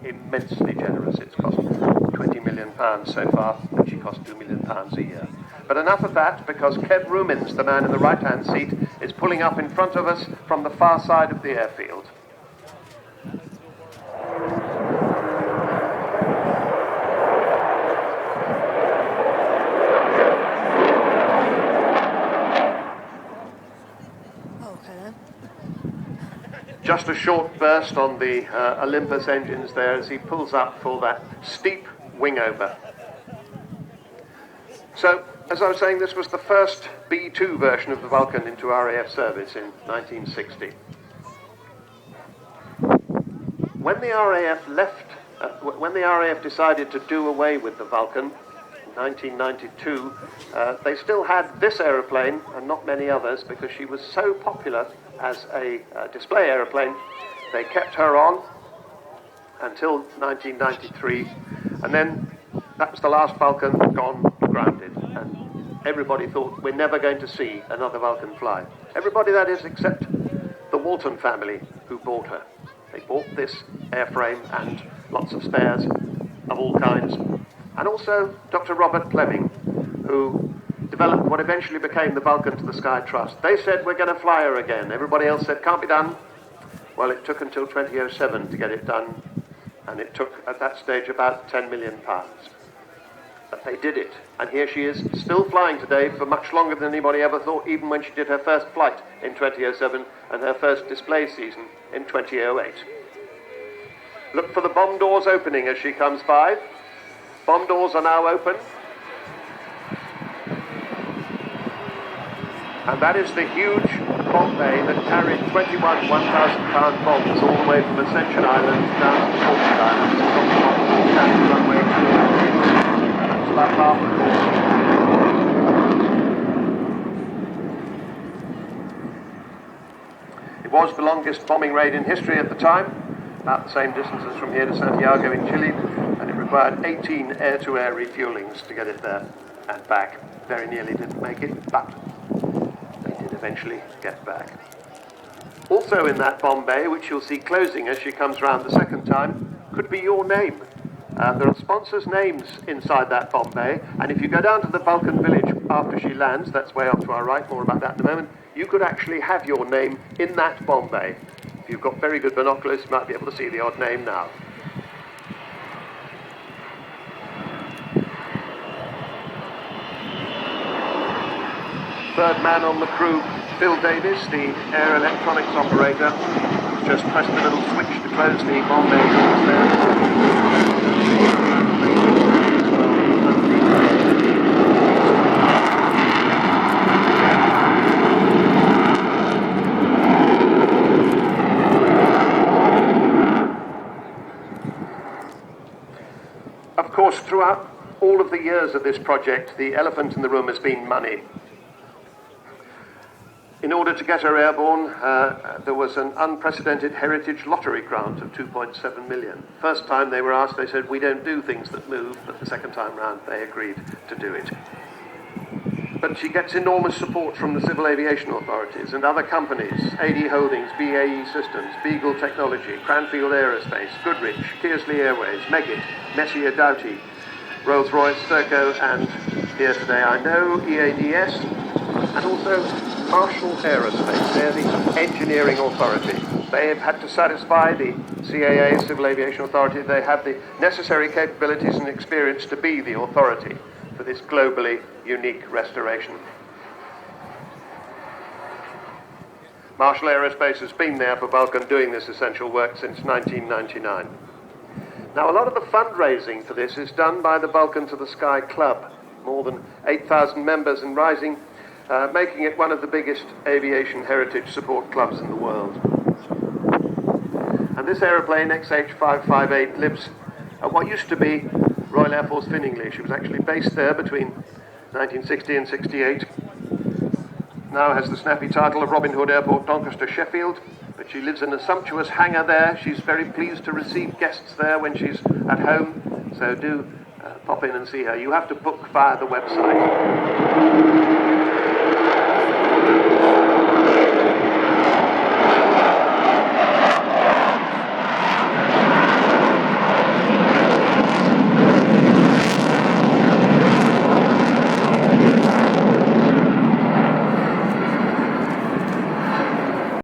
immensely generous. It's cost £20 million so far, and she cost £2 million a year. But enough of that, because Kev Rumins, the man in the right-hand seat, is pulling up in front of us from the far side of the airfield. Just a short burst on the Olympus engines there as he pulls up for that steep wing over. So, as I was saying, this was the first B-2 version of the Vulcan into RAF service in 1960. When the RAF decided to do away with the Vulcan in 1992, they still had this aeroplane and not many others because she was so popular as a display aeroplane. They kept her on until 1993, and then that was the last Vulcan gone grounded, and everybody thought we're never going to see another Vulcan fly. Everybody, that is, except the Walton family who bought her. They bought this airframe and lots of spares of all kinds, and also Dr. Robert Fleming, who developed what eventually became the Vulcan to the Sky Trust. They said, we're going to fly her again. Everybody else said, can't be done. Well, it took until 2007 to get it done, and it took, at that stage, about £10 million. But they did it, and here she is, still flying today for much longer than anybody ever thought, even when she did her first flight in 2007 and her first display season in 2008. Look for the bomb doors opening as she comes by. Bomb doors are now open. And that is the huge bomb bay that carried 21 1,000-pound bombs all the way from Ascension Island down to the Falkland Islands. Down the runway. That's about half the course. It was the longest bombing raid in history at the time, about the same distance as from here to Santiago in Chile, and it required 18 air-to-air refuelings to get it there and back. Very nearly didn't make it, but eventually get back. Also in that bomb bay, which you'll see closing as she comes round the second time, could be your name. There are sponsors' names inside that bomb bay, and if you go down to the Vulcan village after she lands, that's way off to our right, more about that in a moment, you could actually have your name in that bomb bay. If you've got very good binoculars, you might be able to see the odd name now. Third man on the crew, Phil Davis, the air electronics operator, just pressed the little switch to close the bomb bay doors there. Of course, throughout all of the years of this project, the elephant in the room has been money. In order to get her airborne, there was an unprecedented heritage lottery grant of 2.7 million. First time they were asked, they said, we don't do things that move, but the second time round they agreed to do it. But she gets enormous support from the civil aviation authorities and other companies, AD Holdings, BAE Systems, Beagle Technology, Cranfield Aerospace, Goodrich, Kearsley Airways, Meggitt, Messier Doughty, Rolls-Royce, Serco, and here today I know, EADS, and also Marshall Aerospace. They're the engineering authority. They have had to satisfy the CAA, Civil Aviation Authority. They have the necessary capabilities and experience to be the authority for this globally unique restoration. Marshall Aerospace has been there for Vulcan doing this essential work since 1999. Now, a lot of the fundraising for this is done by the Vulcan to the Sky Club. More than 8,000 members and rising, making it one of the biggest aviation heritage support clubs in the world. And this aeroplane, XH558, lives at what used to be Royal Air Force Finningley. She was actually based there between 1960 and 68. Now has the snappy title of Robin Hood Airport, Doncaster, Sheffield, but she lives in a sumptuous hangar there. She's very pleased to receive guests there when she's at home, so do pop in and see her. You have to book via the website.